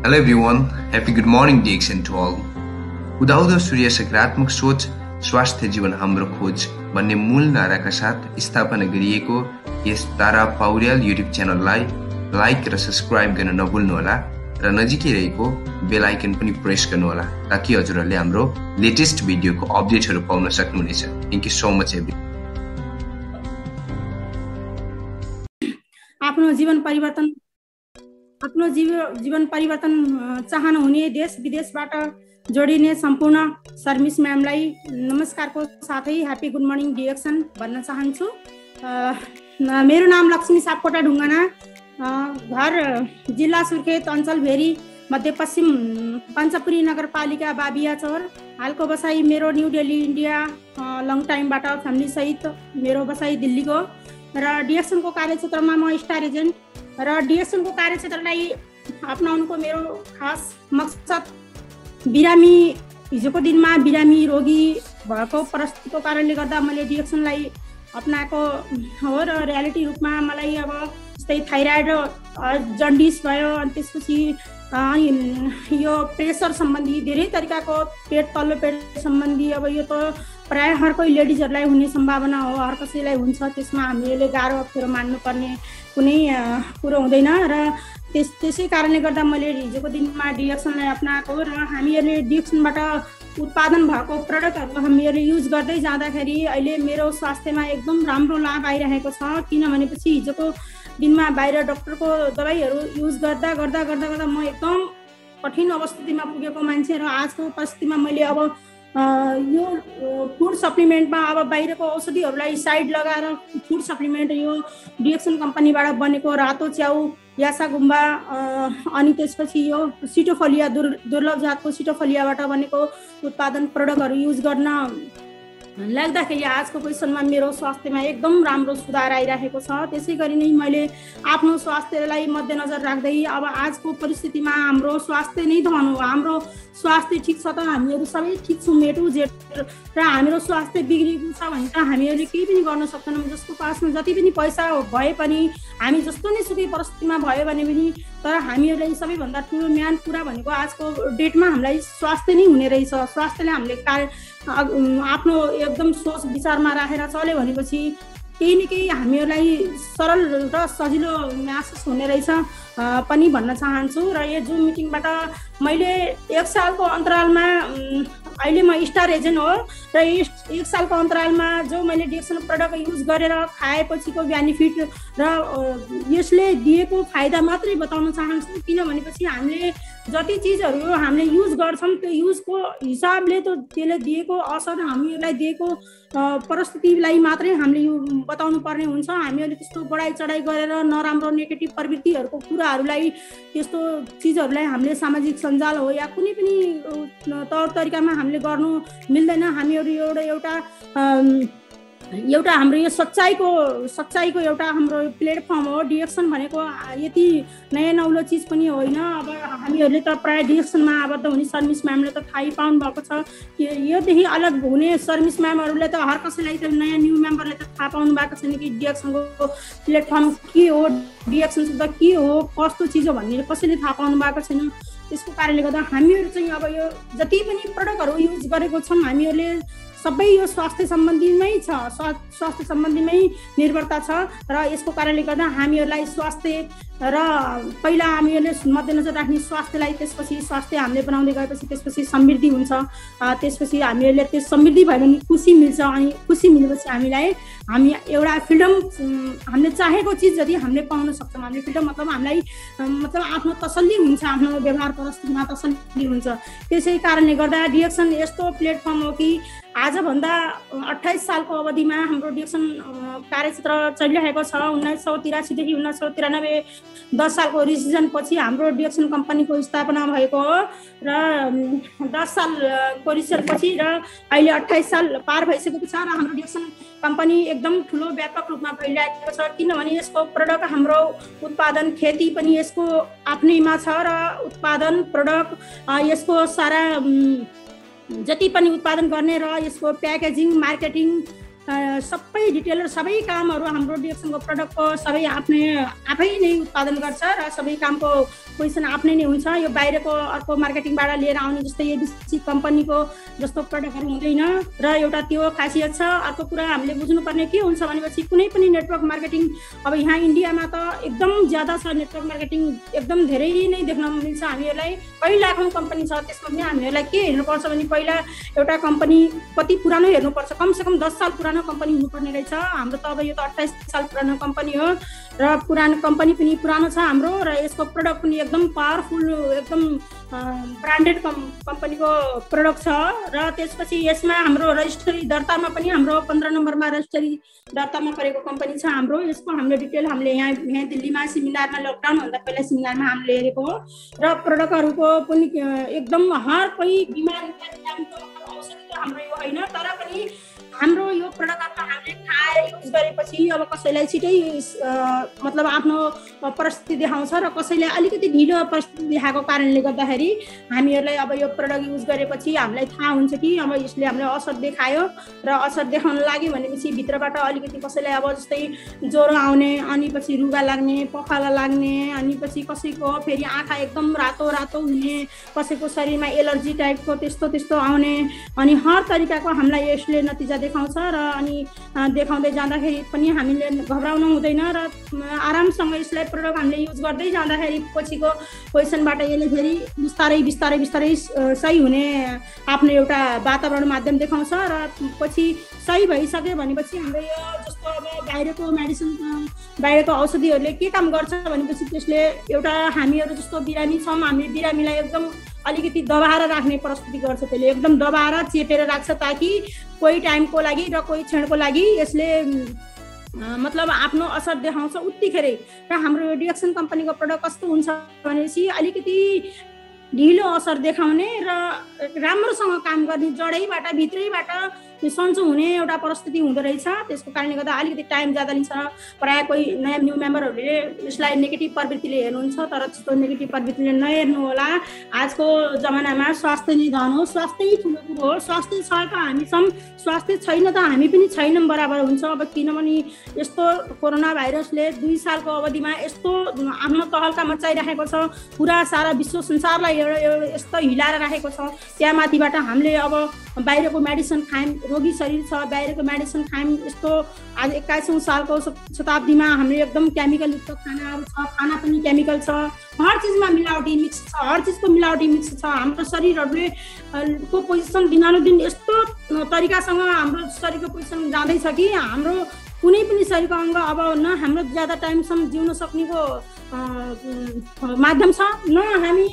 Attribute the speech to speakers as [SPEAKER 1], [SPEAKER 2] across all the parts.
[SPEAKER 1] Hello everyone, happy good morning DXN to all. उदाउँदो सूर्य सकारात्मक सोच स्वास्थ्य जीवन हाम्रो खोज भन्ने मूल नाराका साथ स्थापना गरिएको यस तारा पौड्याल युट्युब च्यानललाई लाइक र सब्स्क्राइब गर्न नभुल्नुहोला र नजिकै रहेको बेल आइकन पनि प्रेस गर्नुहोला ताकि हजुरहरूले हाम्रो लेटेस्ट भिडियोको अपडेटहरू पाउन सक्नुहुनेछ। Thank you so much every.
[SPEAKER 2] आफ्नो जीवन परिवर्तन चाहनुहुने देश विदेशबाट जोडिने सम्पूर्ण शर्मिस म्यामलाई नमस्कारको साथै ह्यापी गुड मर्निङ डिएक्सन भन्न चाहन्छु। मेरो नाम लक्ष्मी सापकोटा ढुङ्गाना, घर जिल्ला सुर्खेत, अञ्चल भेरी, मध्यपश्चिम पञ्चपुरी नगरपालिका बाबिया चौर। हालको बसाई मेरो न्यू दिल्ली इन्डिया, लङ टाइमबाट फ्यामिली सहित मेरो बसाई दिल्लीको र डिएक्सनको कार्यक्षेत्रमा म स्टार एजेन्ट र डिएक्सनको कार्यक्षेत्रलाई अपनाउनुको मेरो खास मकसद बिरामी, हिजोको दिनमा बिरामी रोगी भएको परिस्थितिको कारणले गर्दा मैले डिएक्सनलाई अपनाएको हो र रियालिटी रूपमा मलाई अब जस्तै थाइराइड, जन्डिस भयो, अनि त्यसपछि यो प्रेसर सम्बन्धी धेरै तरिकाको तल्लो पेट सम्बन्धी, अब यो त प्राय हर कोही लेडिजहरूलाई हुने सम्भावना हो, हर कसैलाई हुन्छ। त्यसमा हामीले गाह्रो अप्ठ्यारो मान्नुपर्ने कुनै कुरो हुँदैन र त्यसै कारणले गर्दा मैले हिजोको दिनमा डिएक्सनलाई अपनाएको र हामीहरूले डिएक्सनबाट उत्पादन भएको प्रडक्टहरू हामीहरूले युज गर्दै जाँदाखेरि अहिले मेरो स्वास्थ्यमा एकदम राम्रो लाभ आइरहेको छ। किनभनेपछि हिजोको दिनमा बाहिर डक्टरको दबाईहरू युज गर्दा गर्दा गर्दा गर्दा म एकदम कठिन अवस्थितिमा पुगेको मान्छे र आजको परिस्थितिमा मैले अब यो फुड सप्लिमेन्टमा अब बाहिरको औषधिहरूलाई साइड लगाएर फुड सप्लिमेन्ट यो डिएक्सन कम्पनीबाट बनेको रातो च्याउ, यासा गुम्बा, अनि त्यसपछि यो सिटोफलिया, दुर्लभ जातको सिटोफलियाबाट बनेको उत्पादन प्रडक्टहरू युज गर्न लाग्दाखेरि आजको पोजिसनमा मेरो स्वास्थ्यमा एकदम राम्रो सुधार आइरहेको छ। त्यसै गरी नै मैले आफ्नो स्वास्थ्यलाई मध्यनजर राख्दै अब आजको परिस्थितिमा हाम्रो स्वास्थ्य नै धन हो। हाम्रो स्वास्थ्य ठिक छ त हामीहरू सबै ठिक छौँ ए टु जेड, र हाम्रो स्वास्थ्य बिग्रिएको छ भने त हामीहरूले केही पनि गर्न सक्दैनौँ। जसको पासमा जति पनि पैसा भए पनि, हामी जस्तो नै सुकै परिस्थितिमा भयो भने पनि, तर हामीहरूलाई सबैभन्दा ठुलो म्यान कुरा भनेको आजको डेटमा हामीलाई स्वास्थ्य नै हुने रहेछ। स्वास्थ्यले हामीले आफ्नो एकदम सोच विचारमा राखेर चल्यो भनेपछि केही न केही हामीहरूलाई सरल र सजिलो महसुस हुने रहेछ पनि भन्न चाहन्छु। र यो जुम मिटिङबाट मैले 1 सालको अन्तरालमा, अहिले म स्टार एजेन्ट हो र 1 सालको अन्तरालमा जो मैले डिएक्सन प्रडक्ट युज गरेर खाएपछिको बेनिफिट र यसले दिएको फाइदा मात्रै बताउन चाहन्छु। किनभनेपछि हामीले जति चिजहरू हामीले युज गर्छौँ त्यो युजको हिसाबले त त्यसले दिएको असर, हामीहरूलाई दिएको परिस्थितिलाई मात्रै हामीले यो बताउनु पर्ने हुन्छ। हामीहरूले त्यस्तो बढाइ चढाइ गरेर नराम्रो नेगेटिभ प्रवृत्तिहरूको कुराहरूलाई, त्यस्तो चिजहरूलाई हामीले सामाजिक सञ्जाल हो या कुनै पनि तौर तरिकामा हामीले गर्नु मिल्दैन। हामीहरू एउटा हाम्रो यो सच्चाइको एउटा हाम्रो प्लेटफर्म हो। डिएक्सन भनेको यति नयाँ नौलो चिज पनि होइन। अब हामीहरूले त प्रायः डिएक्सनमा आबद्ध हुने शर्मिस म्यामले त थाहै पाउनु भएको छ। योदेखि अलग हुने शर्मिस म्यामहरूले त हर कसैलाई त नयाँ न्यू मेम्बरले त थाहा पाउनु भएको छैन कि डिएक्सनको प्लेटफर्म के हो, डिएक्सन त के हो, कस्तो चिज हो भन्ने कसैले थाहा पाउनु भएको छैन। त्यसको कारणले गर्दा हामीहरू चाहिँ अब यो जति पनि प्रडक्टहरू युज गरेको छौँ हामीहरूले सबै यो स्वास्थ्य सम्बन्धीमै छ, स्वास्थ्य सम्बन्धीमै निर्भरता छ। र यसको कारणले गर्दा हामीहरूलाई स्वास्थ्य र पहिला हामीहरूले मध्यनजर राख्ने स्वास्थ्यलाई, त्यसपछि स्वास्थ्य हामीले बनाउँदै गएपछि त्यसपछि समृद्धि हुन्छ। त्यसपछि हामीहरूले त्यो समृद्धि भयो भने खुसी मिल्छ, अनि खुसी मिलेपछि हामी एउटा फ्रिडम, हामीले चाहेको चिज जति हामीले पाउन सक्छौँ। हामीले फ्रिडम मतलब हामीलाई आफ्नो तसल्ली हुन्छ, आफ्नो व्यवहार परिस्थितिमा तसल्ली हुन्छ। त्यसै कारणले गर्दा डिएक्सन यस्तो प्लेटफर्म हो कि आजभन्दा 28 सालको अवधिमा हाम्रो डिएक्सन कार्यक्षेत्र चलिरहेको छ। 1983 देखि 1993 10 सालको रिसिजन पछि हाम्रो डिएक्सन कम्पनीको स्थापना भएको हो र 10 सालको रिसिजन पछि र अहिले 28 साल पार भइसकेको छ र हाम्रो डिएक्सन कम्पनी एकदम ठुलो व्यापक रूपमा फैलिरहेको छ। किनभने यसको प्रडक्ट, हाम्रो उत्पादन, खेती पनि यसको आफ्नैमा छ र उत्पादन प्रडक्ट यसको सारा जति पनि उत्पादन गर्ने र यसको प्याकेजिङ, मार्केटिङ सबै डिटेलर सबै कामहरू हाम्रो डिएक्सनको प्रडक्टको सबै आफै नै उत्पादन गर्छ र सबै कामको पोजिसन आफ्नै नै हुन्छ। यो बाहिरको अर्को मार्केटिङबाट लिएर आउने जस्तै एबिसी कम्पनीको जस्तो प्रडक्टहरू हुँदैन र एउटा त्यो खासियत छ। अर्को कुरा हामीले बुझ्नुपर्ने के हुन्छ भनेपछि कुनै पनि नेटवर्क मार्केटिङ अब यहाँ इन्डियामा त एकदम ज्यादा छ नेटवर्क मार्केटिङ, एकदम धेरै नै देख्न मिल्छ हामीहरूलाई। कति लाखौँ कम्पनी छ, त्यसमा पनि हामीहरूलाई के हेर्नुपर्छ भने पहिला एउटा कम्पनी कति पुरानो हेर्नुपर्छ, कमसेकम 10 साल पुरानो कम्पनी हुनुपर्ने रहेछ। हाम्रो त अब यो त 28 साल पुरानो कम्पनी हो र पुरानो कम्पनी पनि पुरानो छ हाम्रो र यसको प्रडक्ट पनि एकदम पावरफुल, एकदम ब्रान्डेड कम्पनीको प्रडक्ट छ। र त्यसपछि यसमा हाम्रो रजिस्ट्री दर्तामा पनि हाम्रो 15 नम्बरमा रजिस्ट्री दर्तामा परेको कम्पनी छ हाम्रो। यसको हाम्रो डिटेल हामीले यहाँ दिल्लीमा सेमिनारमा लकडाउन भन्दा पहिला सेमिनारमा हामीले हेरेको हो र प्रडक्टहरूको पनि एकदम हर कोही बिमारी औषधि हाम्रो यो होइन, तर पनि हाम्रो यो प्रडक्टहरू हामीले खाएर युज गरेपछि अब कसैलाई छिटै मतलब आफ्नो परिस्थिति देखाउँछ र कसैलाई अलिकति ढिलो परिस्थिति देखाएको कारणले गर्दाखेरि हामीहरूलाई अब यो प्रडक्ट युज गरेपछि हामीलाई थाहा हुन्छ कि अब यसले हामीलाई असर देखायो र असर देखाउन लाग्यो भनेपछि भित्रबाट अलिकति कसैलाई अब जस्तै ज्वरो आउने, अनि पछि रुगा लाग्ने, पखाला लाग्ने, अनि पछि कसैको फेरि आँखा एकदम रातो रातो हुने, कसैको शरीरमा एलर्जी टाइपको त्यस्तो आउने, अनि हर तरिकाको हामीलाई यसले नतिजा देखाउँछ। र अनि देखाउँदै जाँदाखेरि पनि हामीले घबराउनु हुँदैन र आरामसँग यसलाई प्रडक्ट हामीले युज गर्दै जाँदाखेरि पछिको पोजिसनबाट यसले फेरि बिस्तारै सही हुने आफ्नो एउटा वातावरण माध्यम देखाउँछ र पछि सही भइसक्यो भनेपछि हाम्रो यो जस्तो अब बाहिरको मेडिसिन, बाहिरको औषधिहरूले के काम गर्छ भनेपछि त्यसले एउटा हामीहरू जस्तो बिरामी छौँ, हामी बिरामीलाई एकदम अलिकति दबाएर राख्ने परिस्थिति गर्छ, त्यसले एकदम दबाएर चेपेर राख्छ ताकि कोही टाइमको लागि र कोही क्षणको लागि यसले मतलब आफ्नो असर देखाउँछ उत्तिखेरै। र हाम्रो डिएक्सन कम्पनीको प्रडक्ट कस्तो हुन्छ भनेपछि अलिकति ढिलो असर देखाउने र राम्रोसँग काम गर्ने, जडैबाट भित्रैबाट सन्चो हुने एउटा परिस्थिति हुँदो रहेछ। त्यसको कारणले गर्दा अलिकति टाइम ज्यादा लिन्छ। प्रायः कोही नयाँ न्यू मेम्बरहरूले यसलाई नेगेटिभ प्रवृत्तिले हेर्नुहुन्छ, तर त्यस्तो नेगेटिभ प्रवृत्तिले नहेर्नु होला। आजको जमानामा स्वास्थ्य नै धन हो, स्वास्थ्य ठुलो कुरो हो। स्वास्थ्य छ त हामी छौँ, स्वास्थ्य छैन त हामी पनि छैनौँ बराबर हुन्छ। अब किनभने यस्तो कोरोना भाइरसले 2 सालको अवधिमा यस्तो आफ्नो तहल्का मचाइराखेको छ, पुरा सारा विश्व संसारलाई यस्तो हिलाएर राखेको छ। त्यहाँ माथिबाट हामीले अब बाहिरको मेडिसिन खायौँ, रोगी शरीर छ, बाहिरको मेडिसिन खायौँ। यस्तो आज 21औं सालको शताब्दीमा हाम्रो एकदम केमिकलयुक्त खानाहरू छ, खाना पनि केमिकल छ, हर चिजमा मिलावटी मिक्स छ, हर चिजको मिलावटी मिक्स छ। हाम्रो शरीरहरूले को पोजिसन दिनानुदिन यस्तो तरिकासँग हाम्रो शरीरको पोजिसन जाँदैछ कि हाम्रो कुनै पनि शरीरको अङ्ग अब न हाम्रो ज्यादा टाइमसम्म जिउन सक्नेको माध्यम छ, न हामी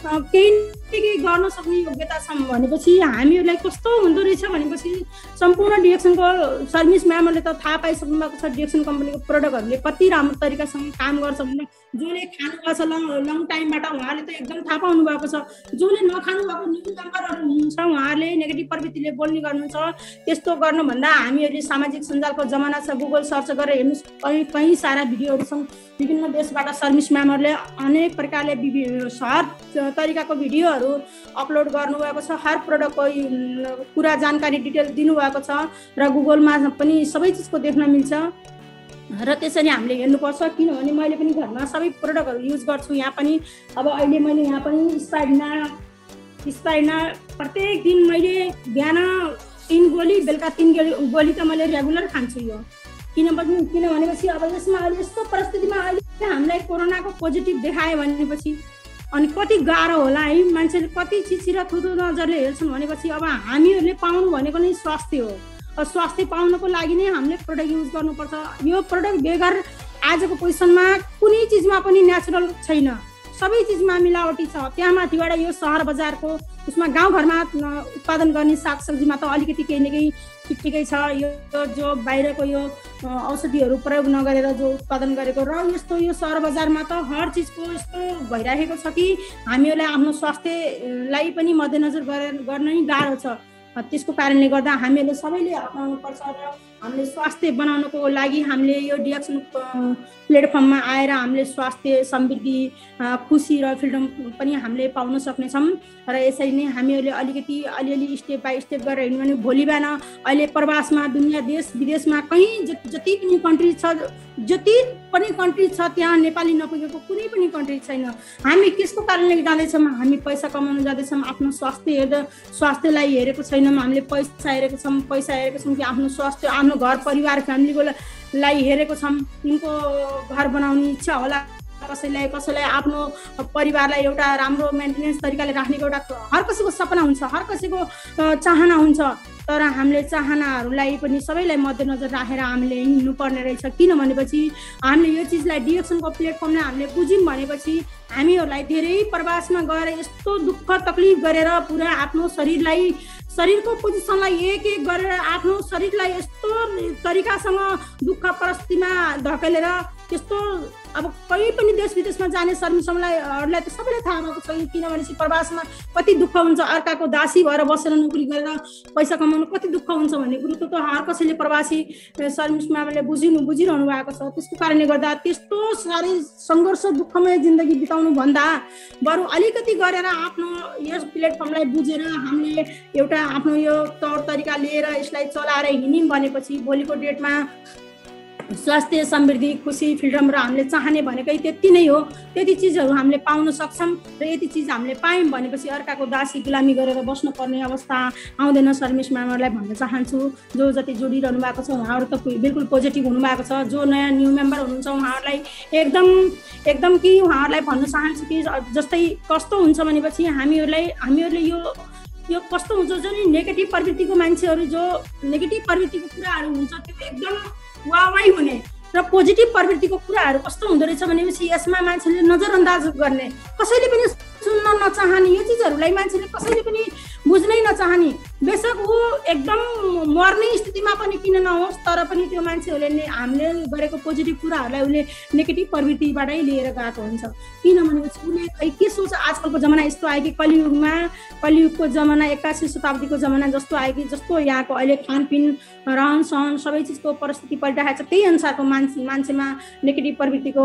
[SPEAKER 2] केही गर्न सक्ने योग्यता छौँ भनेपछि हामीहरूलाई कस्तो हुँदो रहेछ भनेपछि सम्पूर्ण डिएक्सनको सर्भिस म्यामहरूले त थाहा पाइसक्नु भएको छ डिएक्सन कम्पनीको प्रडक्टहरूले कति राम्रो तरिकासँग काम गर्छ भनेर। जसले खानुभएको छ लङ टाइमबाट उहाँले त एकदम थाहा पाउनु भएको छ। जसले नखानु भएको न्यू मेम्बरहरू हुनुहुन्छ उहाँहरूले नेगेटिभ प्रवृत्तिले बोल्ने गर्नुहुन्छ। त्यस्तो गर्नुभन्दा हामीहरूले सामाजिक सञ्जालको जमाना छ, गुगल सर्च गरेर हेर्नुहोस्, कहीँ सारा भिडियोहरू छन्। विभिन्न देशबाट सर्भिस म्यामहरूले अनेक प्रकारले हर तरिकाको भिडियोहरू अपलोड गर्नुभएको छ, हर प्रडक्टको पुरा जानकारी डिटेल दिनुभएको छ र गुगलमा पनि सबै चिजको देख्न मिल्छ। र त्यसरी हामीले हेर्नुपर्छ, किनभने मैले पनि घरमा सबै प्रडक्टहरू युज गर्छु। यहाँ पनि अब अहिले मैले यहाँ पनि स्पाइरिना प्रत्येक दिन मैले बिहान 3 गोली, बेलुका 3 गोली त मैले रेगुलर खान्छु यो। किनभनेपछि अब यसमा अहिले यस्तो परिस्थितिमा अहिले हामीलाई कोरोनाको पोजिटिभ देखायो भनेपछि अनि कति गाह्रो होला है। मान्छेले कति चिचिरा थुथु नजरले हेर्छन् भनेपछि अब हामीहरूले पाउनु भनेको नै स्वास्थ्य हो। स्वास्थ्य पाउनको लागि नै हामीले प्रडक्ट युज गर्नुपर्छ। यो प्रडक्ट बेगर आजको पोजिसनमा कुनै चिजमा पनि नेचुरल छैन, सबै चिजमा मिलावटी छ। त्यहाँ माथिबाट यो सहर बजारको उसमा गाउँघरमा उत्पादन गर्ने सागसब्जीमा त अलिकति केही न केही ठिकै छ। यो जो बाहिरको यो औषधिहरू प्रयोग नगरेर जो उत्पादन गरेको र यस्तो यो सहर बजारमा त हर चिजको यस्तो भइरहेको छ कि हामीहरूलाई आफ्नो स्वास्थ्यलाई पनि मध्यनजर गर्न नै गाह्रो छ। त्यसको कारणले गर्दा हामीहरूले सबैले अप्नाउनु पर्छ र हामीले स्वास्थ्य बनाउनको लागि हामीले यो डिएक्सन प्लेटफर्ममा आएर हामीले स्वास्थ्य समृद्धि खुसी र फ्रिडम पनि हामीले पाउन सक्नेछौँ र यसरी नै हामीहरूले अलिअलि स्टेप बाई स्टेप गरेर हिँड्यौँ भने भोलि बिहान अहिले प्रवासमा दुनियाँ देश विदेशमा कहीँ जति पनि कन्ट्री छ त्यहाँ नेपाली नपुगेको कुनै पनि कन्ट्री छैन। हामी त्यसको कारणले जाँदैछौँ, हामी पैसा कमाउन जाँदैछौँ, आफ्नो स्वास्थ्यलाई हेरेको छैनौँ, हामीले पैसा हेरेको छौँ कि आफ्नो स्वास्थ्य, आफ्नो घर परिवार फ्यामिलीको लाई हेरेको छौँ। तिनको घर बनाउने इच्छा होला कसैलाई आफ्नो परिवारलाई एउटा राम्रो मेन्टेनेन्स तरिकाले राख्ने एउटा हर कसैको सपना हुन्छ, हर कसैको चाहना हुन्छ। तर हामीले चाहनाहरूलाई पनि सबैलाई मध्यनजर राखेर हामीले हिँड्नुपर्ने रहेछ। किन भनेपछि हामीले यो चिजलाई डिएक्सनको प्लेटफर्मलाई हामीले बुझ्यौँ भनेपछि हामीहरूलाई धेरै प्रवासमा गएर यस्तो दुःख तकलिफ गरेर पुरा आफ्नो शरीरको पोजिसनलाई एक गरेर आफ्नो शरीरलाई यस्तो तरिकासँग दुःख परिस्थितिमा धकेलेर त्यस्तो अब कहीँ पनि देश विदेशमा जाने श्रमिकहरूलाई त सबैलाई थाहा भएको छ। किनभने प्रवासमा कति दुःख हुन्छ, अर्काको दासी भएर बसेर नोकरी गरेर पैसा कमाउनु कति दुःख हुन्छ भन्ने कुरो त हर कसैले प्रवासी श्रमिकले बुझिरहनु भएको छ। त्यसको कारणले गर्दा त्यस्तो साह्रै सङ्घर्ष दुःखमय जिन्दगी बिताउनु भन्दा बरु अलिकति गरेर आफ्नो यस प्लेटफर्मलाई बुझेर हामीले एउटा आफ्नो यो तौर तरिका लिएर यसलाई चलाएर हिँड्यौँ भनेपछि भोलिको डेटमा स्वास्थ्य समृद्धि खुसी फ्रिडम र हामीले चाहने भनेकै त्यति नै हो। त्यति चिजहरू हामीले पाउन सक्छौँ र यति चिज हामीले पायौँ भनेपछि अर्काको दासी गुलामी गरेर बस्नुपर्ने अवस्था आउँदैन। सर्भिस मेम्बरलाई भन्न चाहन्छु, जो जति जोडिरहनु भएको छ उहाँहरू त बिल्कुल पोजिटिभ हुनुभएको छ। जो नयाँ न्यू मेम्बर हुनुहुन्छ उहाँहरूलाई एकदम कि उहाँहरूलाई भन्न चाहन्छु कि जस्तै कस्तो हुन्छ भनेपछि हामीहरूले यो कस्तो हुन्छ, जो नेगेटिभ प्रवृत्तिको मान्छेहरू, जो नेगेटिभ प्रवृत्तिको कुराहरू हुन्छ त्यो एकदम वाहवाही हुने र पोजिटिभ प्रवृत्तिको कुराहरू कस्तो हुँदो रहेछ भनेपछि यसमा मान्छेले नजरअन्दाज गर्ने, कसैले पनि सुन्न नचाहने, यो चिजहरूलाई मान्छेले कसैले पनि बुझ्नै नचाहने। बेशक ऊ एकदम मर्ने स्थितिमा पनि किन नहोस् तर पनि त्यो मान्छेहरूले हामीले गरेको पोजिटिभ कुराहरूलाई उसले नेगेटिभ प्रवृत्तिबाटै लिएर गएको हुन्छ। किनभनेपछि उसले खै के सोच, आजकलको जमाना यस्तो आयो कि कलियुगको जमाना 81 शताब्दीको जमाना जस्तो आयो कि जस्तो यहाँको अहिले खानपिन रहन सहन सबै चिजको परिस्थिति परिरहेको छ, त्यही अनुसारको मान्छेमा नेगेटिभ प्रवृत्तिको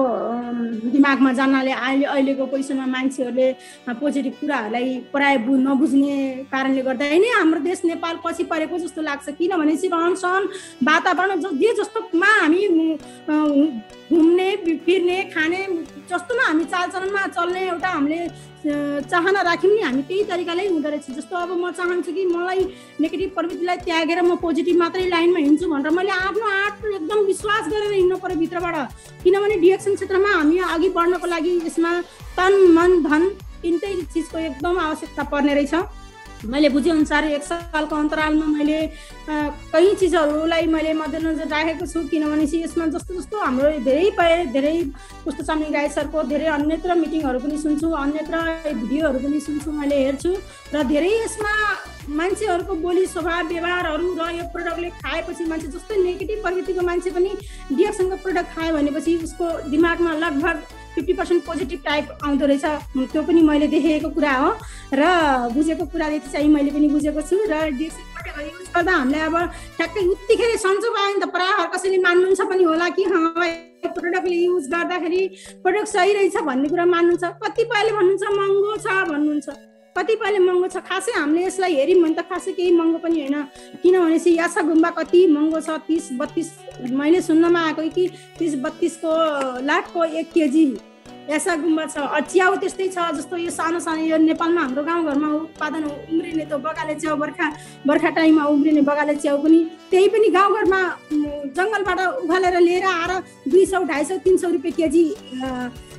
[SPEAKER 2] दिमागमा जान्नाले अहिलेको पोजिसनमा मान्छेहरूले पोजिटिभ कुराहरूलाई प्राय नबुझ्ने कारणले गर्दा नै हाम्रो देश नेपाल पछि परेको जस्तो लाग्छ। किनभने रहन सहन वातावरण जे जस्तोमा हामी घुम्ने फिर्ने खाने जस्तोमा हामी चालचलनमा चल्ने एउटा हामीले चाहना राख्यौँ नि हामी त्यही तरिकाले हुँदो रहेछ। जस्तो अब म चाहन्छु कि मलाई नेगेटिभ प्रवृत्तिलाई त्यागेर म पोजिटिभ मात्रै लाइनमा हिँड्छु भनेर मैले आफ्नो आँट एकदम विश्वास गरेर हिँड्नु पर्यो भित्रबाट। किनभने डिएक्सन क्षेत्रमा हामी अघि बढ्नको लागि यसमा तन मन धन तिनटै चिजको एकदम आवश्यकता पर्ने रहेछ। मैले बुझेअनुसार 1 सालको अन्तरालमा मैले कई चिजहरूलाई मैले मध्यनजर राखेको छु। किनभने यसमा जस्तो हाम्रो धेरै पुस्तक चामलिङ राई सरको धेरै अन्यत्र मिटिङहरू पनि सुन्छु, अन्यत्र भिडियोहरू पनि सुन्छु, मैले हेर्छु र धेरै यसमा मान्छेहरूको बोली स्वभाव व्यवहारहरू र यो प्रडक्टले खाएपछि मान्छे जस्तै नेगेटिभ प्रवृत्तिको मान्छे पनि डिएक्सनको प्रडक्ट खायो भनेपछि उसको दिमागमा लगभग 50% पोजिटिभ टाइप आउँदो रहेछ। त्यो पनि मैले देखेको कुरा हो र बुझेको कुरादेखि चाहिँ मैले पनि बुझेको छु। र डिएक्सन प्रडक्टहरू युज गर्दा हामीले अब ठ्याक्कै उत्तिखेर सन्चो आयो नि त प्रायः हर कसैले मान्नुहुन्छ पनि होला कि प्रडक्टले युज गर्दाखेरि प्रडक्ट सही रहेछ भन्ने कुरा मान्नुहुन्छ। कतिपयले भन्नुहुन्छ महँगो छ भन्नुहुन्छ, कतिपयले महँगो छ। खासै हामीले यसलाई हेऱ्यौँ भने त खासै केही महँगो पनि होइन। किनभनेपछि यासा गुम्बा कति महँगो छ, 30-32 मैले सुन्नमा आएको कि 30-32 लाखको 1 केजी यासा गुम्बा छ। च्याउ त्यस्तै छ, जस्तो यो सानो यो नेपालमा हाम्रो गाउँघरमा उत्पादन उम्रिने त्यो बगाले च्याउ बर्खा टाइममा उम्रिने बगाले च्याउ पनि त्यही पनि गाउँघरमा जङ्गलबाट उखालेर लिएर आएर 200-250-300 रुपियाँ केजी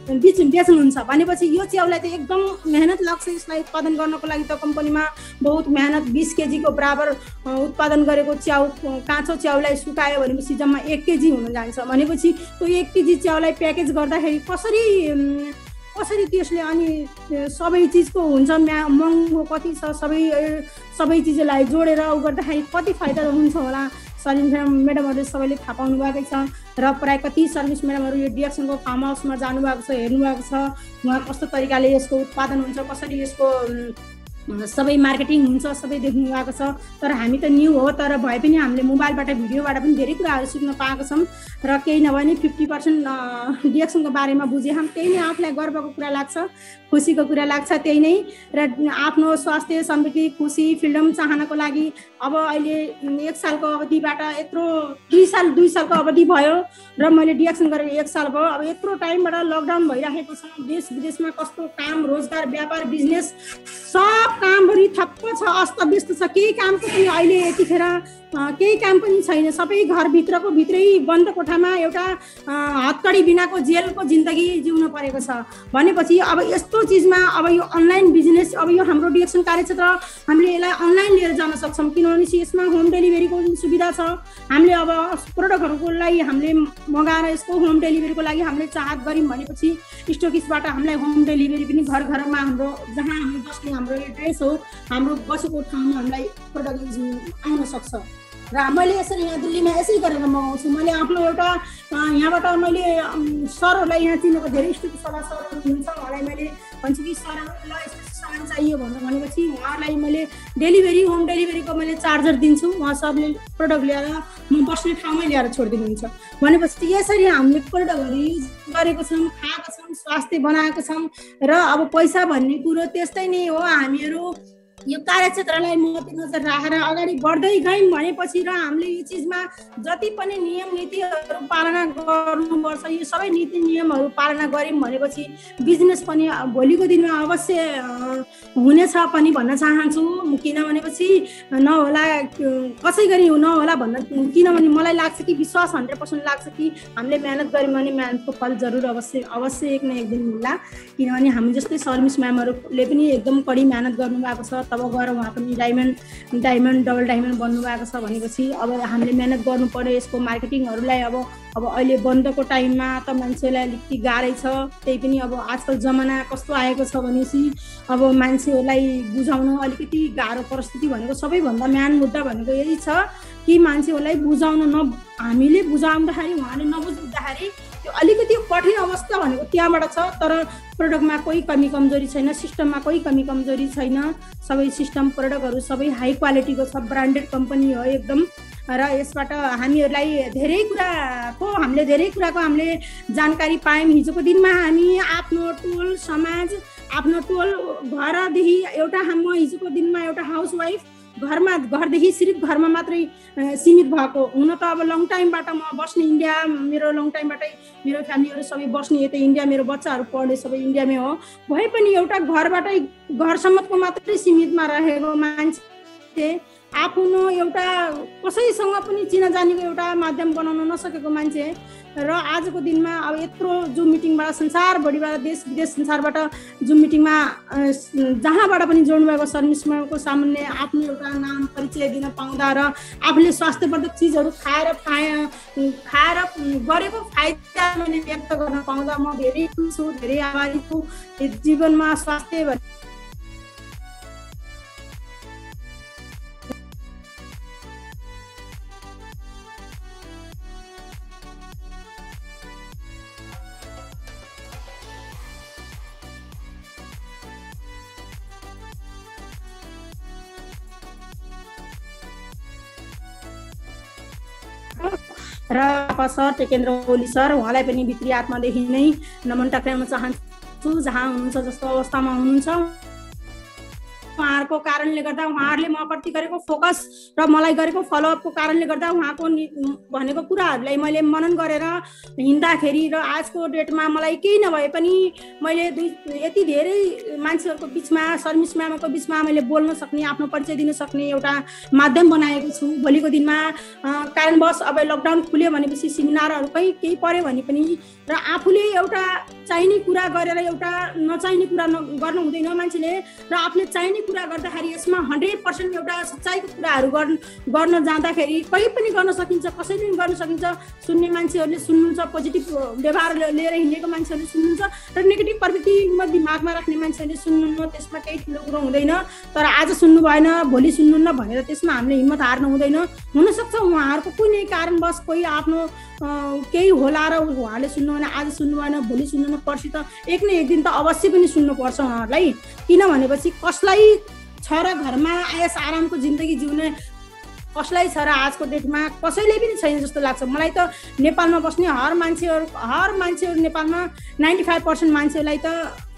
[SPEAKER 2] बेच्नुहुन्छ भनेपछि यो च्याउलाई त एकदम मेहनत लाग्छ। यसलाई उत्पादन गर्नको लागि त कम्पनीमा बहुत मेहनत, 20 केजीको बराबर उत्पादन गरेको च्याउ काँचो च्याउलाई सुकायो भनेपछि जम्मा 1 केजी हुन जान्छ। भनेपछि त्यो 1 केजी च्याउलाई प्याकेज गर्दाखेरि कसरी त्यसले अनि सबै चिजको हुन्छ महँगो कति छ, सबै चिजलाई जोडेर गर्दाखेरि कति फाइदा हुन्छ होला। सर्भिस म्याडमहरूले सबैले थाहा पाउनु भएको छ र प्राय कति सर्भिस म्याडमहरू यो डिएक्सनको फार्म हाउसमा जानुभएको छ, हेर्नुभएको छ उहाँ कस्तो तरिकाले यसको उत्पादन हुन्छ, कसरी यसको सबै मार्केटिङ हुन्छ, सबै देख्नु भएको छ। तर हामी त न्यू हो, तर भए पनि हामीले मोबाइलबाट भिडियोबाट पनि धेरै कुराहरू सिक्न पाएको छौँ र केही नभए 50% डिएक्सनको बारेमा बुझे हम। त्यही नै आफूलाई गर्वको कुरा लाग्छ, खुसीको कुरा लाग्छ त्यही नै। र आफ्नो स्वास्थ्य, समृद्धि, खुसी, फ्रिडम चाहनको लागि अब अहिले 1 सालको अवधिबाट यत्रो 2 सालको अवधि भयो र मैले डिएक्सन गरेको 1 साल भयो। अब यत्रो टाइमबाट लकडाउन भइराखेको छ, देश विदेशमा कस्तो काम, रोजगार, व्यापार, बिजनेस सब कामभरि ठप्प छ, अस्तव्यस्त छ। केही कामको पनि अहिले यतिखेर केही काम पनि छैन। सबै घरभित्रको भित्रै बन्द कोठामा एउटा हतकडी बिनाको जेलको जिन्दगी जिउनु परेको छ भनेपछि अब यस्तो चिजमा अब यो अनलाइन बिजनेस, अब यो हाम्रो डिएक्सन कार्यक्षेत्र हामीले यसलाई अनलाइन लिएर जान सक्छौँ किनभने यसमा होम डेलिभरीको सुविधा छ। हामीले अब प्रोडक्टहरूको लागि हामीले मगाएर यसको होम डेलिभरीको लागि हामीले चाहत गऱ्यौँ भनेपछि स्टोकिसबाट हामीलाई होम डेलिभरी पनि घर घरमा हाम्रो जहाँ हामी बस्ने हाम्रो एड्रेस हो, हाम्रो बसेको ठाउँमा हामीलाई प्रोडक्ट आउन सक्छ। र मैले यसरी यहाँ दिल्लीमा यसै गरेर मगाउँछु। मैले आफ्नो एउटा यहाँबाट मैले सरहरूलाई यहाँ चिनेको धेरै स्टोकिसवाला सरहरू हुनुहुन्छ, उहाँलाई मैले भन्छु कि सर ल यस्तो सामान चाहियो भनेपछि उहाँहरूलाई मैले डेलिभरी, होम डेलिभरीको मैले चार्जर दिन्छु। उहाँ सरले प्रोडक्ट ल्याएर म बस्ने ठाउँमै ल्याएर छोडिदिनुहुन्छ भनेपछि यसरी हामीले प्रोडक्टहरू युज गरेको छौँ, खाएको छौँ, स्वास्थ्य बनाएको छौँ। र अब पैसा भन्ने कुरो त्यस्तै नै हो। हामीहरू यो कार्यक्षेत्रलाई मध्यनजर राखेर अगाडि बढ्दै गयौँ भनेपछि र हामीले यो चिजमा जति पनि नियम नीतिहरू पालना गर्नुपर्छ, यो सबै नीति नियमहरू पालना गऱ्यौँ भनेपछि बिजनेस पनि भोलिको दिनमा अवश्य हुनेछ पनि भन्न चाहन्छु। किनभनेपछि नहोला कसै गरी नहोला भन्न, किनभने मलाई लाग्छ कि विश्वास 100% लाग्छ कि हामीले मेहनत गऱ्यौँ भने मेहनतको फल जरुर अवश्य एक न एक दिन मिल्ला। किनभने हामी जस्तै सर्भिस म्यामहरूले पनि एकदम कडी मेहनत गर्नुभएको छ, तब गएर उहाँ पनि डायमन्ड डबल डायमन्ड बन्नु भएको छ भनेपछि अब हामीले मेहनत गर्नु पर्यो। यसको मार्केटिङहरूलाई अब अहिले बन्दको टाइममा त मान्छेलाई अलिकति गाह्रै छ। त्यही पनि अब आजकल जमाना कस्तो आएको छ भनेपछि अब मान्छेहरूलाई बुझाउन अलिकति गाह्रो परिस्थिति भनेको सबैभन्दा मेन मुद्दा भनेको यही छ कि मान्छेहरूलाई बुझाउन हामीले बुझाउँदाखेरि उहाँले नबुझ्दाखेरि त्यो अलिकति कठिन अवस्था भनेको त्यहाँबाट छ। तर प्रोडक्टमा कोही कमी कमजोरी छैन, सिस्टममा कोही कमी कमजोरी छैन। सबै सिस्टम प्रोडक्टहरू सबै हाई क्वालिटीको छ, ब्रान्डेड कम्पनी हो एकदम। र यसबाट हामीहरूलाई धेरै कुराको हामीले जानकारी पायौँ। हिजोको दिनमा हामी आफ्नो टोल समाज, आफ्नो टोल घरदेखि एउटा हिजोको दिनमा एउटा हाउसवाइफ घरदेखि सिर्फ घरमा मात्रै सीमित भएको हुन त अब लङ टाइमबाट म बस्ने इन्डिया, मेरो लङ टाइमबाटै मेरो फ्यामिलीहरू सबै बस्ने यतै इन्डिया, मेरो बच्चाहरू पढ्ने सबै इन्डियामै हो। भए पनि एउटा घरसम्मको मात्रै सीमितमा रहेको मान्छे, आफ्नो एउटा कसैसँग पनि चिनाजानीको एउटा माध्यम बनाउन नसकेको मान्छे र आजको दिनमा अब यत्रो जुम मिटिङबाट संसारभरिबाट देश विदेश संसारबाट जुम मिटिङमा जहाँबाट पनि जोड्नु भएको सर्भिसको सामान्य आफ्नो एउटा नाम परिचय दिन पाउँदा र आफूले स्वास्थ्यवर्धक चिजहरू खाएर गरेको फाइदा मैले व्यक्त गर्न पाउँदा म धेरै खुसी छु, धेरै आभारी छु। जीवनमा स्वास्थ्य र सर टेकेन्द्र ओली सर, उहाँलाई पनि भित्री आत्मादेखि नै नमन टक्राउन चाहन्छु। जहाँ हुनुहुन्छ, जस्तो अवस्थामा हुनुहुन्छ, उहाँहरूको कारणले गर्दा उहाँहरूले म प्रति गरेको फोकस र मलाई गरेको फलोअपको कारणले गर्दा उहाँको भनेको कुराहरूलाई मैले मनन गरेर हिँड्दाखेरि र आजको डेटमा मलाई केही नभए पनि मैले यति धेरै मान्छेहरूको बिचमा, सर्भिस म्यामको बिचमा मैले बोल्न सक्ने, आफ्नो परिचय दिन सक्ने एउटा माध्यम बनाएको छु। भोलिको दिनमा कारणवश अब लकडाउन खुल्यो भनेपछि सेमिनारहरू केही पर्यो भने पनि र आफूले एउटा चाहिने कुरा गरेर एउटा नचाहिने कुरा गर्न हुँदैन मान्छेले। र आफूले चाहिने कुरा गर्दाखेरि यसमा 100% एउटा सच्चाइको कुराहरू गर्न जाँदाखेरि कहीँ पनि गर्न सकिन्छ, कसैले पनि गर्न सकिन्छ। सुन्ने मान्छेहरूले सुन्नुहुन्छ, पोजिटिभ व्यवहार लिएर हिँडेको मान्छेहरूले सुन्नुहुन्छ र नेगेटिभ प्रवृत्तिमा दिमागमा राख्ने मान्छेहरूले सुन्नुहुन्न। त्यसमा केही ठुलो कुरो हुँदैन। तर आज सुन्नु भएन, भोलि सुन्नुहुन्न भनेर त्यसमा हामीले हिम्मत हार्नु हुँदैन। हुनसक्छ उहाँहरूको कुनै कारणवश कोही आफ्नो केही होला र उहाँले सुन्नु भएन, आज सुन्नु भएन, भोलि सुन्नु पर्छ त एक न एक दिन त अवश्य पनि सुन्नुपर्छ उहाँहरूलाई। किनभनेपछि कसलाई छ र घरमा आयस आरामको जिन्दगी जिउने कसलाई छ र आजको डेटमा कसैले पनि छैन जस्तो लाग्छ मलाई त। नेपालमा बस्ने हर मान्छेहरू नेपालमा 95% मान्छेलाई त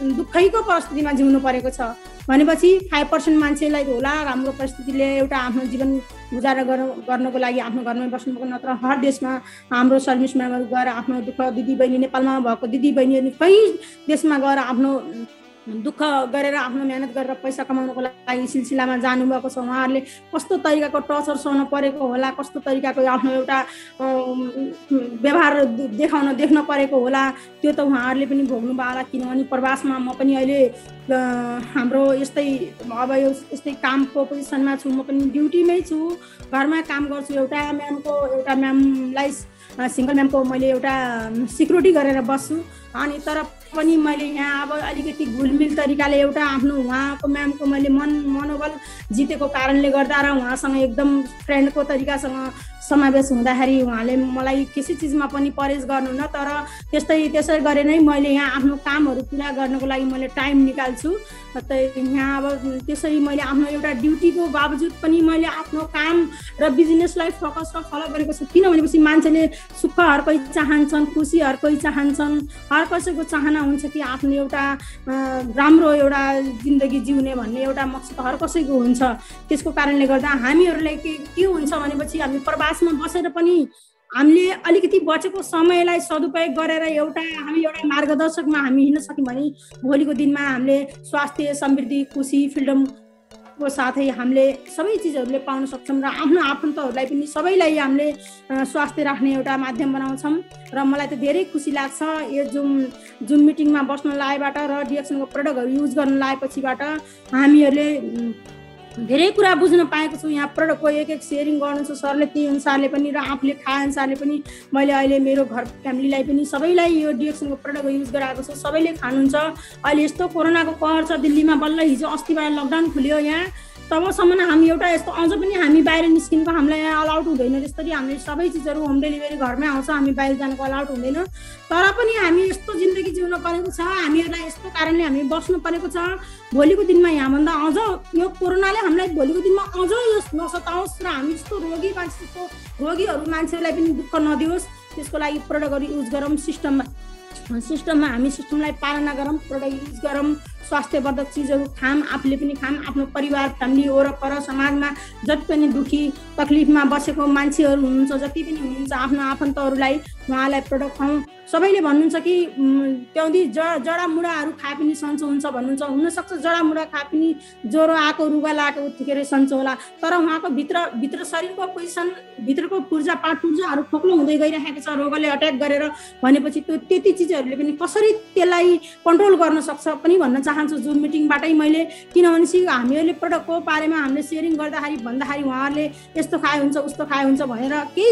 [SPEAKER 2] दुःखैको परिस्थितिमा जिउनु परेको छ भनेपछि 5% मान्छेलाई होला राम्रो परिस्थितिले एउटा आफ्नो जीवन गुजारा गर्नको लागि आफ्नो घरमै बस्नुको, नत्र हर देशमा हाम्रो सर्भिस मेम्बरहरू गएर आफ्नो दुःख दिदीबहिनी नेपालमा भएको दिदीबहिनीहरू कहीँ देशमा गएर आफ्नो दुःख गरेर आफ्नो मेहनत गरेर पैसा कमाउनको लागि सिलसिलामा जानुभएको छ। उहाँहरूले कस्तो तरिकाको टर्चर सहन परेको होला, कस्तो तरिकाको आफ्नो एउटा व्यवहार देख्न परेको होला, त्यो त उहाँहरूले पनि भोग्नु भयो होला। किनभने प्रवासमा म पनि अहिले हाम्रो यस्तै अब यस्तै कामको पोजिसनमा छु, म पनि ड्युटीमै छु, घरमा काम गर्छु। एउटा म्यामलाई सिङ्गल म्यामको मैले एउटा सिक्युरिटी गरेर बस्छु अनि तर पनि मैले यहाँ अब अलिकति घुलमिल तरिकाले एउटा आफ्नो उहाँको म्यामको मैले मनोबल जितेको कारणले गर्दा र उहाँसँग एकदम फ्रेन्डको तरिकासँग समावेश हुँदाखेरि उहाँले मलाई किसी चिजमा पनि परहेज गर्नु न, तर त्यसै गरे नै मैले यहाँ आफ्नो कामहरू पुरा गर्नको लागि मैले टाइम निकाल्छु। यहाँ अब त्यसरी मैले आफ्नो एउटा ड्युटीको बावजुद पनि मैले आफ्नो काम र बिजनेसलाई फोकस र फलो गरेको छु। किनभनेपछि मान्छेले सुख हर कोही चाहन्छन्, खुसी हर कोही चाहन्छन्, हर कसैको चाहना हुन्छ कि आफ्नो एउटा राम्रो एउटा जिन्दगी जिउने भन्ने एउटा मकसद हर कसैको हुन्छ। त्यसको कारणले गर्दा हामीहरूलाई के हुन्छ भनेपछि हामी प्रवासमा बसेर पनि हामीले अलिकति बचेको समयलाई सदुपयोग गरेर हामी एउटा मार्गदर्शकमा हामी हिँड्न सक्यौँ भने भोलिको दिनमा हामीले स्वास्थ्य, समृद्धि, खुसी, फ्रिडमको साथै हामीले सबै चिजहरूले पाउन सक्छौँ र आफ्नो आफन्तहरूलाई पनि सबैलाई हामीले स्वास्थ्य राख्ने एउटा माध्यम बनाउँछौँ। र मलाई त धेरै खुसी लाग्छ यो जुम मिटिङमा बस्न लागेबाट र डिएक्सनको प्रडक्टहरू युज गर्न लागेपछिबाट हामीहरूले धेरै कुरा बुझ्न पाएको छु। यहाँ प्रडक्टको एक सेयरिङ गर्नु छ सरले, त्यही अनुसारले पनि र आफूले खाए अनुसारले पनि मैले अहिले मेरो घर फ्यामिलीलाई पनि सबैलाई यो डिएक्सनको प्रडक्ट युज गराएको छु, सबैले खानुहुन्छ। अहिले यस्तो कोरोनाको कहर छ दिल्लीमा, बल्ल हिजो अस्तिबाट लकडाउन खुल्यो यहाँ, तबसम्म हामी एउटा यस्तो अझ पनि हामी बाहिर निस्किनुको हामीलाई यहाँ अलाउड हुँदैन। जसरी हामीले सबै चिजहरू होम डेलिभरी घरमै आउँछ, हामी बाहिर जानुको अलाउड हुँदैन, तर पनि हामी यस्तो जिन्दगी जिउन परेको छ, हामीहरूलाई यस्तो कारणले हामी बस्नु परेको छ। भोलिको दिनमा यहाँभन्दा अझ यो कोरोनाले हामीलाई भोलिको दिनमा अझ यो नसताओस् र हामी जस्तो रोगीहरू मान्छेहरूलाई पनि दुःख नदियोस्, त्यसको लागि प्रडक्टहरू युज गरौँ। सिस्टममा हामी सिस्टमलाई पालना गरौँ, प्रडक्ट युज गरौँ, स्वास्थ्यवर्धक चिजहरू खाम, आफूले पनि खाम, आफ्नो परिवार फ्यामिली वरपर समाजमा जति पनि दुखी तकलिफमा बसेको मान्छेहरू हुनुहुन्छ, जति पनि हुनुहुन्छ आफ्नो आफन्तहरूलाई उहाँलाई प्रडक्ट खुवाउँ। सबैले भन्नुहुन्छ कि त्यहाँदेखि जडामुडाहरू खाए पनि सन्चो हुन्छ भन्नुहुन्छ। हुनसक्छ जडामुडा खाए पनि ज्वरो आएको, रुगा लागेको उत्तिखेर सन्चो होला, तर उहाँको भित्र शरीरको पोजिसन, भित्रको पूर्जाहरू खोक्लो हुँदै गइरहेको छ रोगले अट्याक गरेर भनेपछि त्यति चिजहरूले पनि कसरी त्यसलाई कन्ट्रोल गर्न सक्छ पनि भन्न चाहन्छु जुम मिटिङबाटै मैले। किनभने हामीहरूले प्रडक्टको बारेमा हामीले सेयरिङ भन्दाखेरि उहाँहरूले यस्तो खाए हुन्छ उस्तो खाए हुन्छ भनेर केही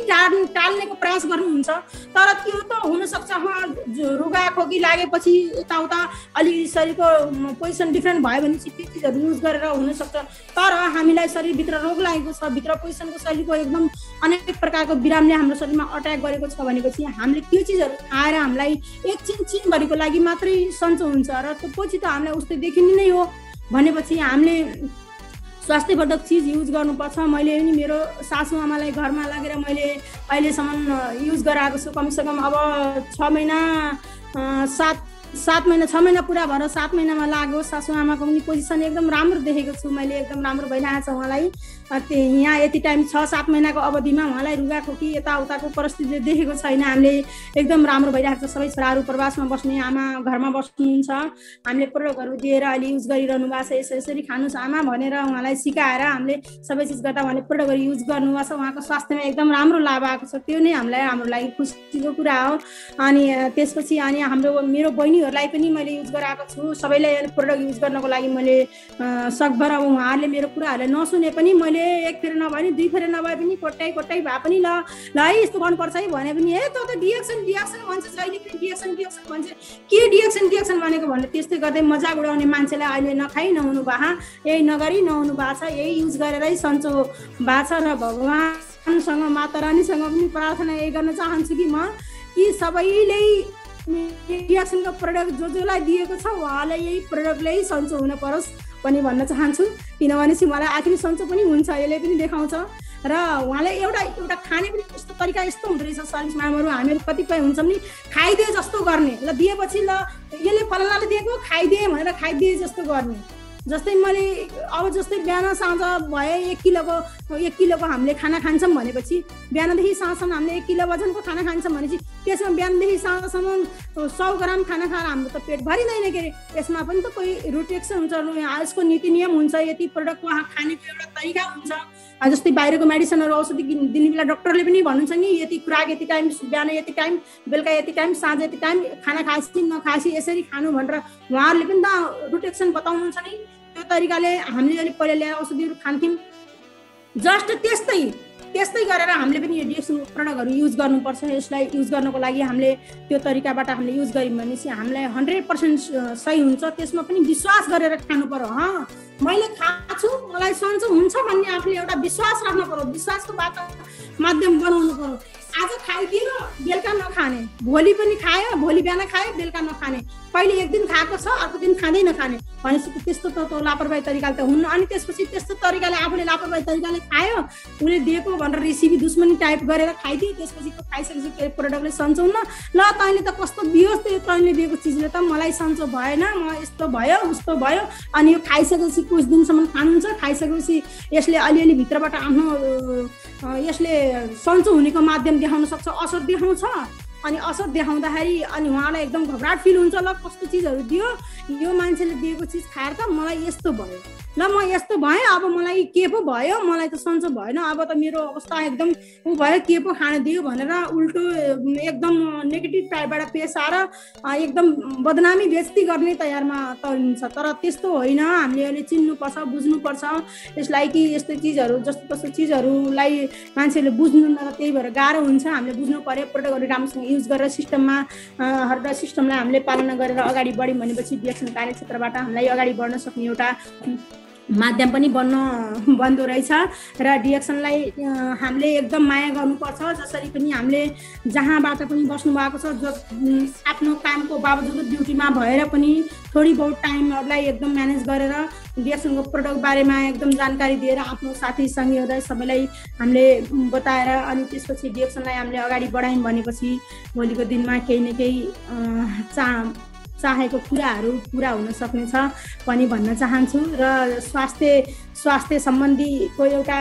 [SPEAKER 2] टाल्नेको प्रयास गर्नुहुन्छ, तर त्यो त हुनसक्छ रुगा खोकी लागेपछि यताउता अलिकति शरीरको पोजिसन डिफ्रेन्ट भयो भने त्यो चिजहरू युज गरेर हुनसक्छ। तर हामीलाई शरीरभित्र रोग लागेको छ, भित्र पोजिसनको शरीरको एकदम अनेक प्रकारको बिरामले हाम्रो शरीरमा अट्याक गरेको छ भनेपछि हामीले त्यो चिजहरू खाएर हामीलाई एकछिनभरिको लागि मात्रै सन्चो हुन्छ र त्यो पछि त हामीलाई उस्तै देखिने नै हो भनेपछि हामीले स्वास्थ्यवर्धक चिज युज गर्नुपर्छ। मैले पनि मेरो सासू आमालाई घरमा लगेर मैले अहिलेसम्म युज गराएको छु, कमसेकम अब 6 महिना पुरा भएर 7 महिनामा लाग्यो। सासू आमाको पनि पोजिसन एकदम राम्रो देखेको छु मैले, एकदम राम्रो भइरहेको छ उहाँलाई। यहाँ यति टाइम 6-7 महिनाको अवधिमा उहाँलाई रुगा खोकी यताउताको परिस्थिति देखेको छैन, हामीले एकदम राम्रो भइरहेको छ। सबै छोराहरू प्रवासमा बस्ने, आमा घरमा बस्नुहुन्छ, हामीले प्रडक्टहरू दिएर अहिले युज गरिरहनु भएको छ, यसरी खानुहोस् आमा भनेर उहाँलाई सिकाएर हामीले सबै चिज गर्दा उहाँले प्रडक्टहरू युज गर्नुभएको छ, उहाँको स्वास्थ्यमा एकदम राम्रो लाभ आएको छ। त्यो नै हाम्रो लागि खुसीको कुरा हो। अनि त्यसपछि मेरो बहिनीहरूलाई पनि मैले युज गराएको छु, सबैलाई प्रडक्ट युज गर्नको लागि मैले सकभर अब उहाँहरूले मेरो कुराहरूलाई नसुने पनि मैले एक फेर नभए पनि 2 फेर नभए पनि कोट्टाइ भए पनि ल है यस्तो गर्नुपर्छ है भने पनि त डिएक्सन भन्छ, जहिले पनि डिएक्सन भन्छ, के डिएक्सन भनेको भन्ने त्यस्तै गर्दै मजाक उडाउने मान्छेलाई अहिले नखाइ नहुनु भए, यही नगरी नहुनु भएको छ, यही युज गरेरै सन्चो भएको छ। र भगवानसँग माता रानीसँग पनि प्रार्थना यही गर्न चाहन्छु कि सबैले डिएक्सनको प्रडक्ट जसलाई दिएको छ उहाँलाई यही प्रडक्टले सन्चो हुन परोस् पनि भन्न चाहन्छु, किनभने चाहिँ मलाई आखिरी सन्चो पनि हुन्छ, यसले पनि देखाउँछ। र उहाँले एउटा खाने पनि यस्तो तरिका यस्तो हुँदो रहेछ सर्भिस म्यामहरू, हामीहरू कतिपय हुन्छौँ नि खाइदिए जस्तो गर्ने, ल दिएपछि ल यसले फलानाले दिएको खाइदिए भनेर खाइदिए जस्तो गर्ने। जस्तै मैले अब जस्तै बिहान साँझ भए 1 किलोको हामीले खाना खान्छौँ भनेपछि बिहानदेखि साँझसम्म हामीले 1 किलो वजनको खाना खान्छौँ भनेपछि त्यसमा बिहानदेखि साँझसम्म 100 ग्राम खाना खाएर हाम्रो त पेट भरिँदैन के अरे। यसमा पनि त कोही रुटेक्स हुन्छ, यसको नीति नियम हुन्छ, यति प्रडक्ट खानेको एउटा तरिका हुन्छ। जस्तै बाहिरको मेडिसिनहरू औषधि दिने बेला डक्टरले पनि भन्नुहुन्छ नि यति खुराक यति टाइम, बिहान यति टाइम, बेलुका यति टाइम, साँझ यति टाइम, खाना खाएपछि नखाएपछि यसरी खानु भनेर उहाँहरूले पनि त रुटेक्सन बताउनुहुन्छ नि। त्यो तरिकाले हामीले अलिक पहिला ल्याएर औषधिहरू खान्थ्यौँ। जस्ट त्यस्तै गरेर हामीले पनि यो डिएक्सन प्रडक्टहरू युज गर्नुपर्छ। यसलाई युज गर्नको लागि हामीले त्यो तरिकाबाट हामीले युज गऱ्यौँ भने चाहिँ हामीलाई 100% सही हुन्छ। त्यसमा पनि विश्वास गरेर खानु पर्यो। मैले खाछु मलाई सन्चो हुन्छ भन्ने आफूले एउटा विश्वास राख्नु पर्यो, विश्वासको माध्यम बनाउनु पर्यो। आज खाइदियो बेलुका नखाने, भोलि पनि खायो, भोलि बिहान खायो बेलुका नखाने, कहिले एक दिन खाएको छ अर्को दिन खाँदै नखाने भनेपछि त्यस्तो त लापरवाही तरिकाले त हुन्न। अनि त्यसपछि त्यस्तो तरिकाले आफूले लापरवाही तरिकाले खायो, उसले दिएको भनेर रेसिपी दुश्मनी टाइप गरेर खाइदियो, त्यसपछि त्यो खाइसकेपछि प्रडक्टले सन्चो हुन्न। ल तैँले त कस्तो दियोस्, त्यो तैँले दिएको चिजले त मलाई सन्चो भएन, म यस्तो भयो उस्तो भयो। अनि यो खाइसकेपछि कुछ दिनसम्म खानुहुन्छ, खाइसकेपछि यसले अलिअलि भित्रबाट आफ्नो यसले सन्चो हुनेको माध्यम देखाउन सक्छ, असर देखाउँछ। अनि असर देखाउँदाखेरि अनि उहाँलाई एकदम घबराहट फिल हुन्छ, ल कस्तो चिजहरू दियो, यो मान्छेले दिएको चिज खाएर त मलाई यस्तो भयो, ल म यस्तो भएँ, अब मलाई के पो भयो, मलाई त सन्चो भएन, अब त मेरो अवस्था एकदम ऊ भयो, के पो खान दियो भनेर उल्टो एकदम नेगेटिभ टाइपबाट पेस आएर एकदम बदनामी बेइज्जती गर्ने तयारमा तरिन्छ। तर त्यस्तो होइन, हामीले अहिले चिन्नुपर्छ, बुझ्नुपर्छ यसलाई कि यस्तो चिजहरू जस्तो तस्तो चिजहरूलाई मान्छेले बुझ्नु न, त्यही भएर गाह्रो हुन्छ। हामीले बुझ्नु पर्यो, प्रडक्टहरू राम्रोसँग युज गरेर सिस्टमलाई हामीले पालना गरेर अगाडि बढ्यौँ भनेपछि डिएक्सन कार्यक्षेत्रबाट हामीलाई अगाडि बढ्न सक्ने एउटा माध्यम पनि बन्दो रहेछ। र डिएक्सनलाई हामीले एकदम माया गर्नुपर्छ। जसरी पनि हामीले जहाँबाट पनि बस्नु भएको छ, आफ्नो कामको बावजुद ड्युटीमा भएर पनि थोडी बहुत टाइमहरूलाई एकदम म्यानेज गरेर डिएक्सनको प्रडक्ट बारेमा एकदम जानकारी दिएर आफ्नो साथी सङ्गीहरूलाई सबैलाई हामीले बताएर अनि त्यसपछि डिएक्सनलाई हामीले अगाडि बढायौँ भनेपछि भोलिको दिनमा केही न केही चाहेको कुराहरू पुरा हुन सक्नेछ पनि भन्न चाहन्छु। र स्वास्थ्य सम्बन्धीको एउटा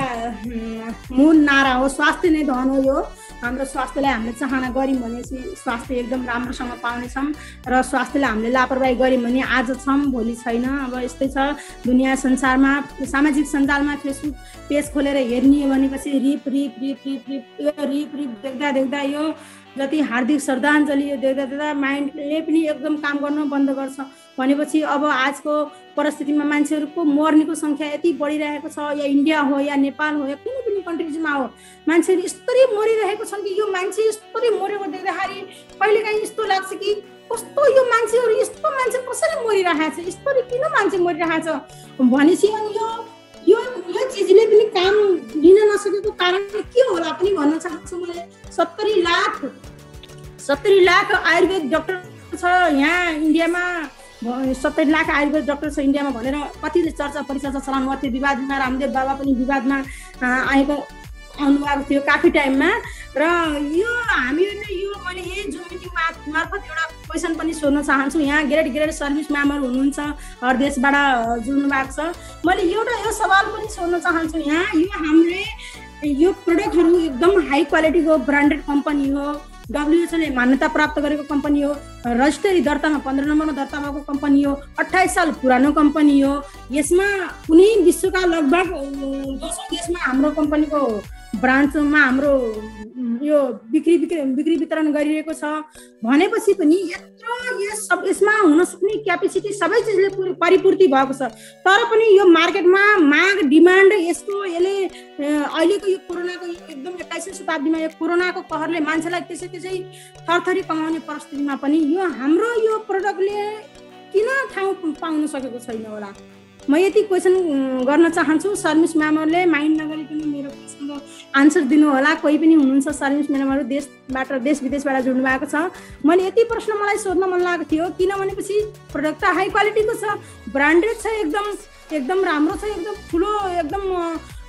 [SPEAKER 2] मूल नारा हो, स्वास्थ्य नै धन हो। यो हाम्रो स्वास्थ्यलाई हामीले चाहना गऱ्यौँ भनेपछि स्वास्थ्य एकदम राम्रोसँग पाउनेछौँ। र स्वास्थ्यलाई हामीले लापरवाही गऱ्यौँ भने आज छौँ भोलि छैन। अब यस्तै छ दुनियाँ संसारमा, सामाजिक सञ्जालमा फेसबुक पेज खोलेर हेर्ने भनेपछि रिप देख्दा यो जति हार्दिक श्रद्धाञ्जली यो देख्दा माइन्डले पनि एकदम काम गर्न बन्द गर्छ भनेपछि अब आजको परिस्थितिमा मान्छेहरूको मर्नेको सङ्ख्या यति बढिरहेको छ, या इन्डिया हो या नेपाल हो या कुनै पनि कन्ट्रिजमा हो, मान्छेहरू यस्तरी मरिरहेको छन् कि यो मान्छे यस्तरी मरेको देख्दाखेरि कहिलेकाहीँ यस्तो लाग्छ कि कस्तो यो मान्छे कसरी मरिरहेको छ, यस्तरी किन मान्छे मरिरहेको छ भनेपछि अनि यो चिजले पनि काम लिन नसकेको कारण के होला पनि भन्न चाहन्छु मैले। 70 लाख आयुर्वेद डाक्टर छ यहाँ इन्डियामा, 70 लाख आयुर्वेद डाक्टर छ इन्डियामा भनेर कतिले चर्चा परिचर्चा चलाउनु भएको थियो। विवादमा रामदेव बाबा पनि विवादमा आउनुभएको थियो काफी टाइममा। र यो हामीहरूले यो मैले यही जुम मिटिङ मार्फत एउटा क्वेसन पनि सोध्न चाहन्छु। यहाँ ग्रेड सर्भिस म्यामहरू हुनुहुन्छ, हर देशबाट जुड्नु भएको छ। मैले एउटा यो सवाल पनि सोध्न चाहन्छु। यहाँ यो हामीले यो प्रोडक्टहरू एकदम हाई क्वालिटीको ब्रान्डेड कम्पनी हो, WHO ले मान्यता प्राप्त गरेको कम्पनी हो, रजिस्ट्री दर्तामा 15 नम्बरमा दर्ता भएको कम्पनी हो, 28 साल पुरानो कम्पनी हो। यसमा कुनै विश्वका लगभग 200 देशमा हाम्रो कम्पनीको ब्रान्चमा हाम्रो यो बिक्री वितरण गरिरहेको छ भनेपछि पनि यत्रो यसमा हुन सक्ने क्यापेसिटी सबै चिजले परिपूर्ति भएको छ। तर पनि यो मार्केटमा माग डिमान्ड यसले अहिलेको यो कोरोनाको एकदम 21औं शताब्दीमा यो कोरोनाको कहरले मान्छेलाई त्यसै थरथरी कमाउने परिस्थितिमा पनि यो हाम्रो यो प्रडक्टले किन ठाउँ पाउन सकेको छैन होला। म यति क्वेसन गर्न चाहन्छु। सर्भिस म्यामहरूले माइन्ड नगरिकन मेरो क्वेसनको आन्सर दिनु होला। कोही पनि हुनुहुन्छ सर्भिस म्याडमहरू देश विदेशबाट जोड्नु भएको छ। मैले यति प्रश्न मलाई सोध्न मन लागेको थियो, किनभनेपछि प्रडक्ट त हाई क्वालिटीको छ, ब्रान्डेड छ, एकदम राम्रो छ, एकदम ठुलो, एकदम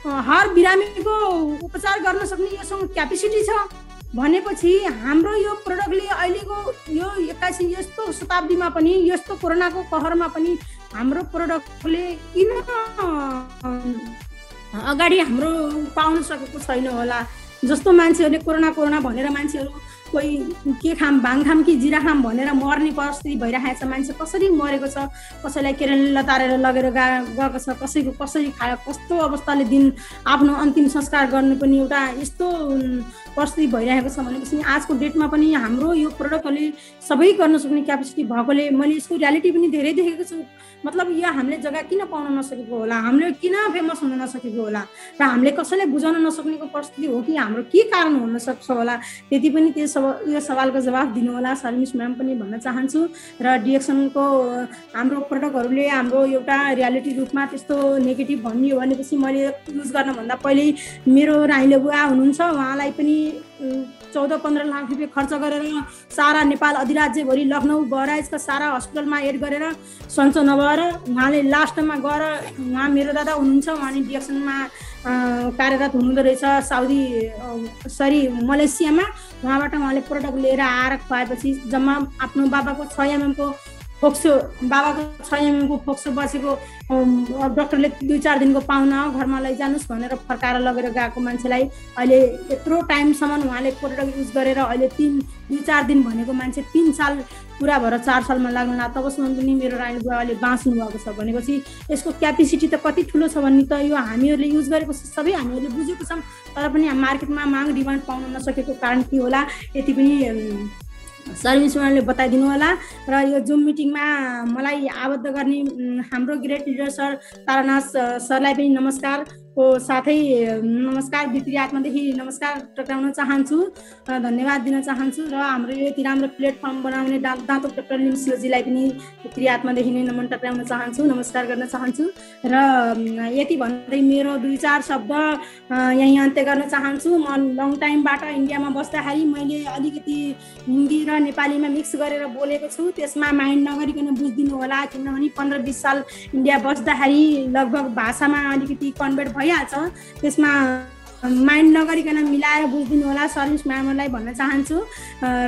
[SPEAKER 2] हर बिरामीको उपचार गर्न सक्ने योसँग क्यापेसिटी छ भनेपछि हाम्रो यो प्रडक्टले अहिलेको यो 21 यस्तो शताब्दीमा पनि, यस्तो कोरोनाको कहरमा पनि हाम्रो प्रडक्टले किन अगाडि हाम्रो पाउन सकेको छैन होला। जस्तो मान्छेहरूले कोरोना भनेर मान्छेहरू कोही के खाम, भाङ खाम कि जिरा खाम भनेर मर्ने परिस्थिति भइरहेको छ। मान्छे कसरी मरेको छ, कसैलाई केरेल लतारेर लगेर गएको छ, कसरी खायो, कस्तो अवस्थाले दिन आफ्नो अन्तिम संस्कार गर्ने पनि एउटा यस्तो परिस्थिति भइरहेको छ भनेपछि आजको डेटमा पनि हाम्रो यो प्रडक्टहरूले सबै गर्न सक्ने क्यापेसिटी भएकोले मैले यसको रियालिटी पनि धेरै देखेको छु। मतलब यो हामीले जग्गा किन पाउन नसकेको होला, हामीले किन फेमस हुन नसकेको होला र हामीले कसैले बुझाउन नसक्नेको परिस्थिति हो कि हाम्रो के कारण हुन सक्छ होला। त्यति पनि यो सवालको जवाफ दिनु होला सर्भिस म्याम पनि भन्न चाहन्छु। र डिएक्सनको हाम्रो प्रडक्टहरूले हाम्रो एउटा रियालिटी रूपमा त्यस्तो नेगेटिभ भनियो भनेपछि मैले युज गर्नभन्दा पहिले मेरो राइले बुवा हुनुहुन्छ, उहाँलाई पनि 14-15 लाख रुपियाँ खर्च गरेर सारा नेपाल अधिराज्यभरि लखनऊ बहराइचका सारा हस्पिटलमा एड गरेर सन्चो नभएर उहाँले लास्टमा गएर, उहाँ मेरो दादा हुनुहुन्छ, उहाँले डिएक्सनमा कार्यरत हुनुहुँदो रहेछ मलेसियामा। उहाँबाट उहाँले प्रडक्ट लिएर आएर खुवाएपछि जम्मा आफ्नो बाबाको 6 mm को फोक्सो बसेको डक्टरले 2-4 दिनको पाहुना हो, घरमा लैजानुहोस् भनेर फर्काएर लगेर गएको मान्छेलाई अहिले यत्रो टाइमसम्म उहाँले प्रडक्ट युज गरेर अहिले 2-4 दिन भनेको मान्छे 3 साल पुरा भएर 4 सालमा लाग्नु, तबसम्म पनि मेरो राइल बुवाले बाँच्नु भएको छ भनेपछि यसको क्यापेसिटी त कति ठुलो छ भन्ने त यो हामीहरूले युज गरेको सबै हामीहरूले बुझेको छौँ। तर पनि मार्केटमा माग डिमान्ड पाउन नसकेको कारण के होला यति पनि सर्भिस म्यानले बताइदिनु होला। र यो जुम मिटिङमा मलाई आबद्ध गर्ने हाम्रो ग्रेट लिडर सर तारानाथ सरलाई पनि नमस्कार को साथै नमस्कार भित्री आत्मादेखि नमस्कार टक्राउन चाहन्छु, धन्यवाद दिन चाहन्छु। र हाम्रो यो यति राम्रो प्लेटफर्म बनाउने दाँतो डाक्टर लिम्सियोजीलाई पनि भित्री आत्मादेखि नै नमन टक्राउन चाहन्छु, नमस्कार गर्न चाहन्छु। र यति भन्दै मेरो 2-4 शब्द यहीँ अन्त्य गर्न चाहन्छु। म लङ टाइमबाट इन्डियामा बस्दाखेरि मैले अलिकति हिन्दी र नेपालीमा मिक्स गरेर बोलेको छु, त्यसमा माइन्ड नगरिकन बुझिदिनु होला, किनभने 15-20 साल इन्डिया बस्दाखेरि लगभग भाषामा अलिकति कन्भर्ट भइहाल्छ, त्यसमा माइन्ड नगरिकन मिलाएर बुझिदिनु होला सर्भिस म्यामहरूलाई भन्न चाहन्छु।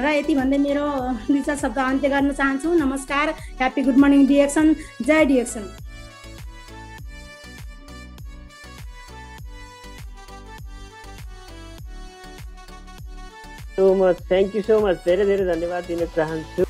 [SPEAKER 2] र यति भन्दै मेरो 2-4 शब्द अन्त्य गर्न चाहन्छु। नमस्कार, ह्याप्पी गुड मर्निङ डिएक्सन, जय डिएक्सन।
[SPEAKER 3] थ्याङ्क यू सो मच, धेरै धेरै धन्यवाद दिन चाहन्छु।